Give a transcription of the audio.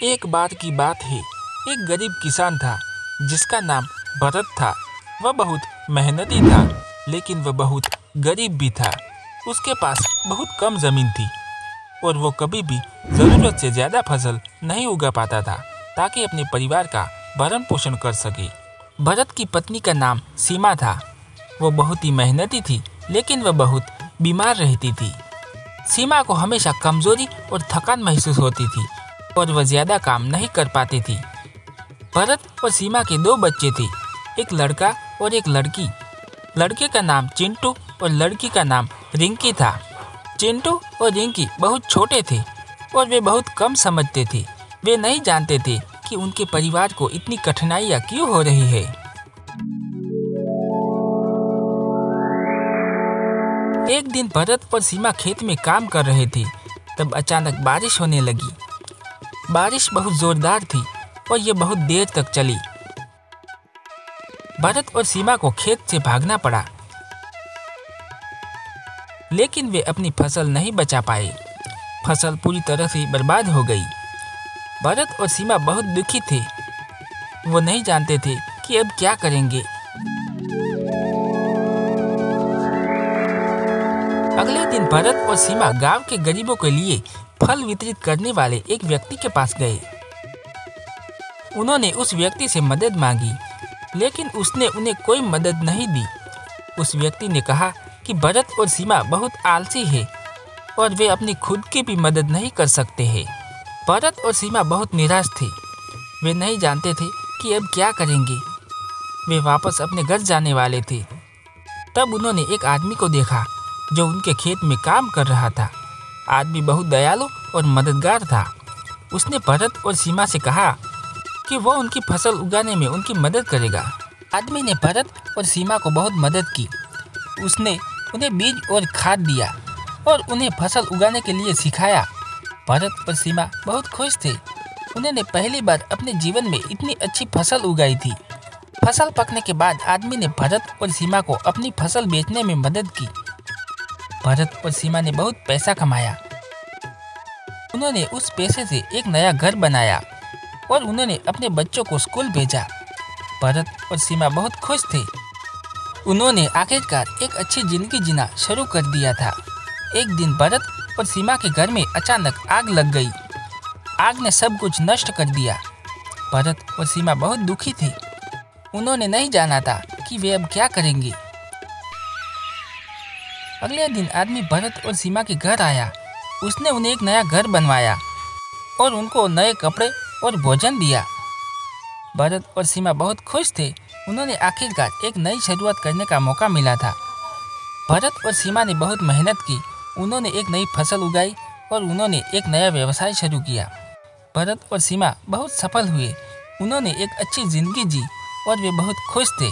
एक बार की बात है, एक गरीब किसान था जिसका नाम भरत था। वह बहुत मेहनती था, लेकिन वह बहुत गरीब भी था। उसके पास बहुत कम जमीन थी और वो कभी भी ज़रूरत से ज़्यादा फसल नहीं उगा पाता था ताकि अपने परिवार का भरण पोषण कर सके। भरत की पत्नी का नाम सीमा था। वो बहुत ही मेहनती थी, लेकिन वह बहुत बीमार रहती थी। सीमा को हमेशा कमजोरी और थकान महसूस होती थी और वह ज़्यादा काम नहीं कर पाती थी। भरत और सीमा के 2 बच्चे थे, एक लड़का और एक लड़की। लड़के का नाम चिंटू और लड़की का नाम रिंकी था। चिंटू और रिंकी बहुत छोटे थे और वे बहुत कम समझते थे। वे नहीं जानते थे कि उनके परिवार को इतनी कठिनाइयाँ क्यों हो रही है। एक दिन भरत और सीमा खेत में काम कर रहे थे, तब अचानक बारिश होने लगी। बारिश बहुत जोरदार थी और ये बहुत देर तक चली। भरत और सीमा को खेत से भागना पड़ा, लेकिन वे अपनी फसल नहीं बचा पाए। फसल पूरी तरह से बर्बाद हो गई। भरत और सीमा बहुत दुखी थे। वो नहीं जानते थे कि अब क्या करेंगे। अगले दिन भरत और सीमा गांव के गरीबों के लिए फल वितरित करने वाले एक व्यक्ति के पास गए। उन्होंने उस व्यक्ति से मदद मांगी, लेकिन उसने उन्हें कोई मदद नहीं दी। उस व्यक्ति ने कहा कि भरत और सीमा बहुत आलसी है और वे अपनी खुद की भी मदद नहीं कर सकते हैं। भरत और सीमा बहुत निराश थे। वे नहीं जानते थे कि अब क्या करेंगे। वे वापस अपने घर जाने वाले थे। तब उन्होंने एक आदमी को देखा जो उनके खेत में काम कर रहा था। आदमी बहुत दयालु और मददगार था। उसने भरत और सीमा से कहा कि वो उनकी फसल उगाने में उनकी मदद करेगा। आदमी ने भरत और सीमा को बहुत मदद की। उसने उन्हें बीज और खाद दिया और उन्हें फसल उगाने के लिए सिखाया। भरत और सीमा बहुत खुश थे। उन्होंने पहली बार अपने जीवन में इतनी अच्छी फसल उगाई थी। फसल पकने के बाद आदमी ने भरत और सीमा को अपनी फसल बेचने में मदद की। भरत और सीमा ने बहुत पैसा कमाया। उन्होंने उस पैसे से एक नया घर बनाया और उन्होंने अपने बच्चों को स्कूल भेजा। भरत और सीमा बहुत खुश थे। उन्होंने आखिरकार एक अच्छी जिंदगी जीना शुरू कर दिया था। एक दिन भरत और सीमा के घर में अचानक आग लग गई। आग ने सब कुछ नष्ट कर दिया। भरत और सीमा बहुत दुखी थे। उन्होंने नहीं जाना था कि वे अब क्या करेंगे। अगले दिन आदमी भरत और सीमा के घर आया। उसने उन्हें एक नया घर बनवाया और उनको नए कपड़े और भोजन दिया। भरत और सीमा बहुत खुश थे। उन्होंने आखिरकार एक नई शुरुआत करने का मौका मिला था। भरत और सीमा ने बहुत मेहनत की। उन्होंने एक नई फसल उगाई और उन्होंने एक नया व्यवसाय शुरू किया। भरत और सीमा बहुत सफल हुए। उन्होंने एक अच्छी जिंदगी जी और वे बहुत खुश थे।